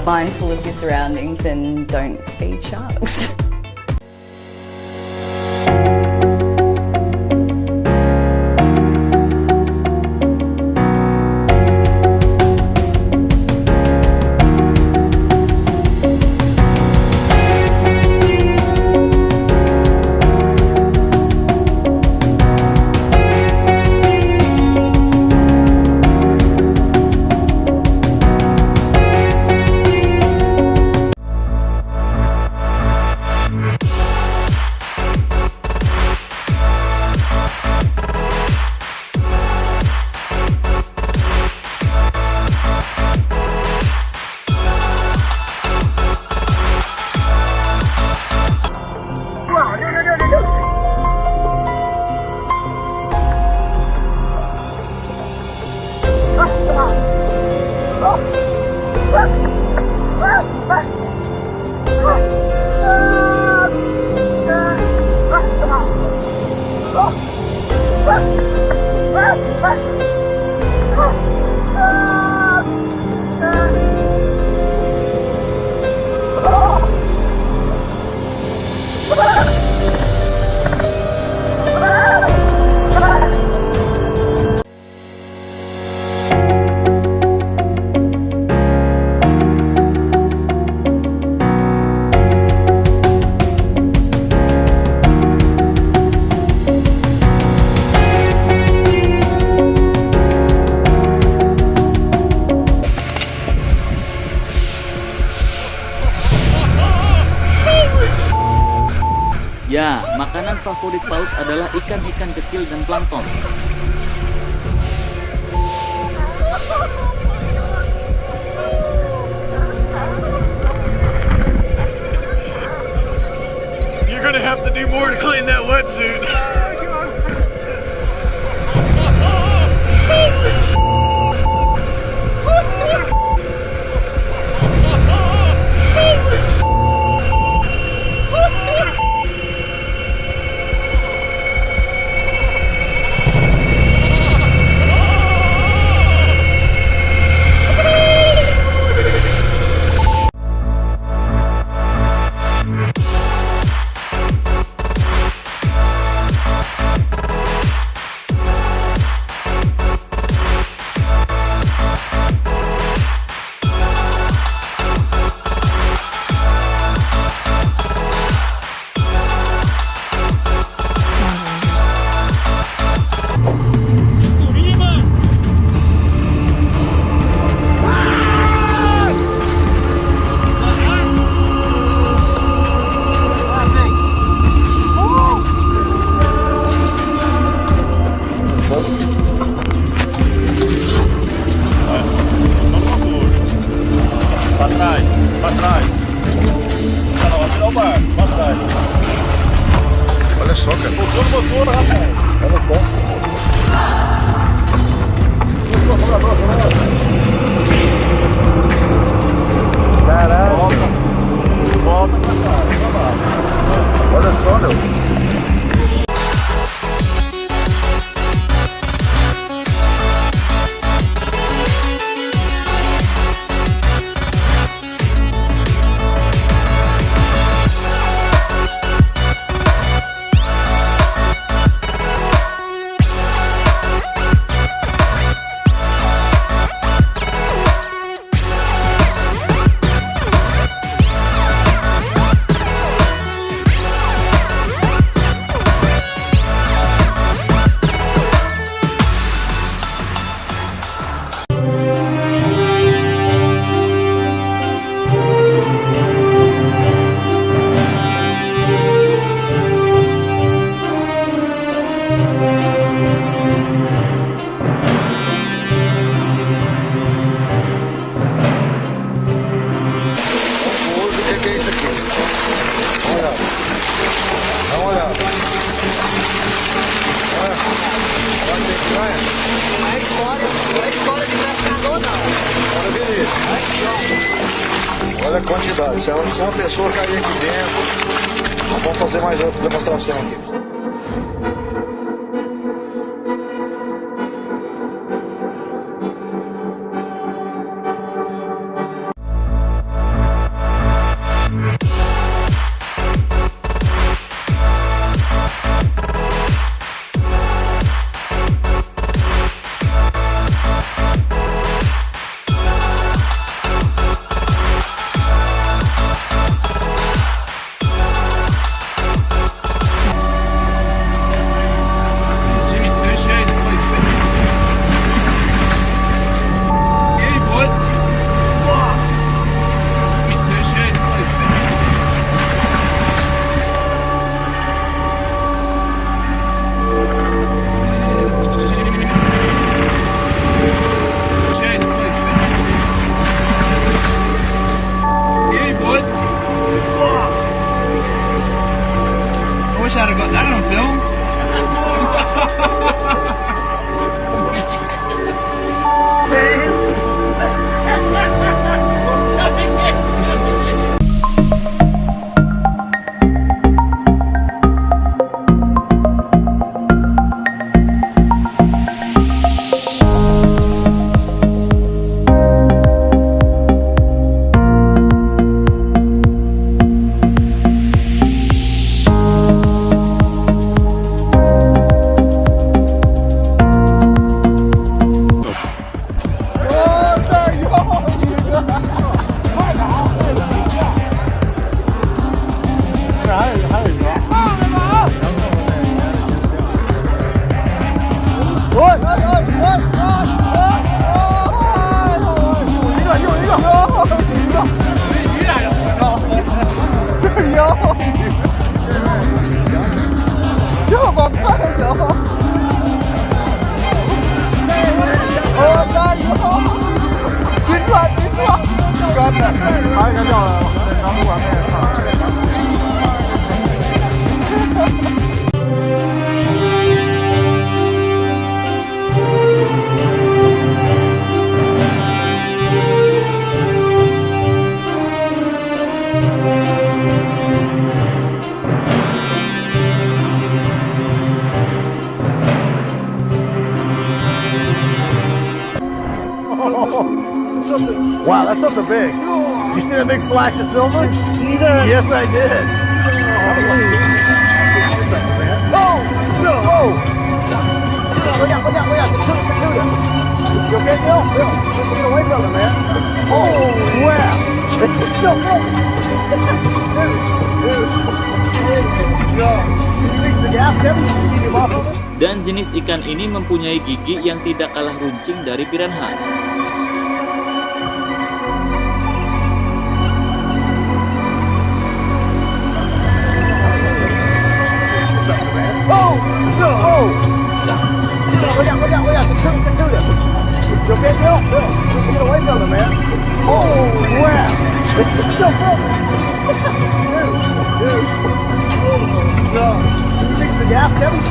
mindful of your surroundings and don't feed sharks. Ya, makanan favorit paus adalah ikan-ikan kecil dan plankton. You're gonna have to do more to clean that wetsuit. Olha só, cara. Motor no motor, rapaz. Olha só. Caralho. Volta pra cá. Olha só, meu. Olha a quantidade. Se uma pessoa cair aqui dentro, nós vamos fazer mais outra demonstração aqui. I'd have got that on film. Wow, that's something big. You see that big flash of silver? Yes, I did. Oh! No! Oh! Look out, look out, look out. It's a cougar. You okay, Bill? Bill, just get away from it, man. Oh, wow. It's still moving. Can you reach the gap, Kevin? Can you keep off of it? Dan jenis ikan ini mempunyai gigi yang tidak kalah runcing dari piranha. Oh! No! Oh! Look out, look out, look out. It's a cougar. You okay, Bill? Bill, just get away from it, man. Oh, wow. It's still moving. Dude. No. Can you reach the gap, Kevin?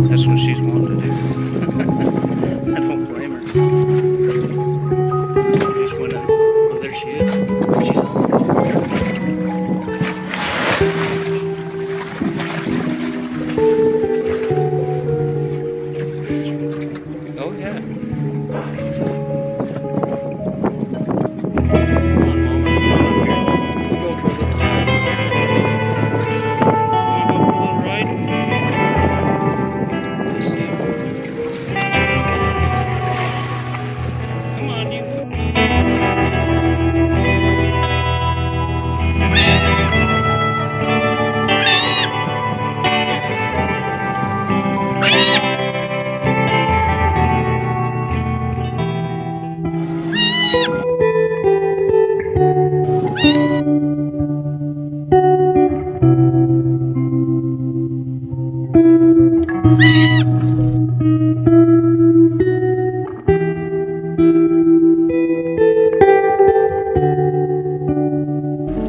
That's what she's wanting.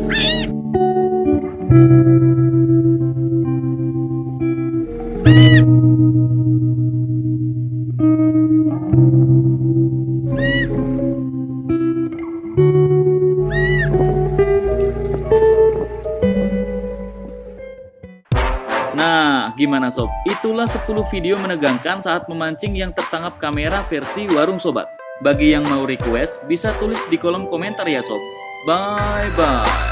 Nah, gimana sob? Itulah 10 video menegangkan saat memancing yang tertangkap kamera versi Warung Sobat. Bagi yang mau request, bisa tulis di kolom komentar ya sob. Bye-bye.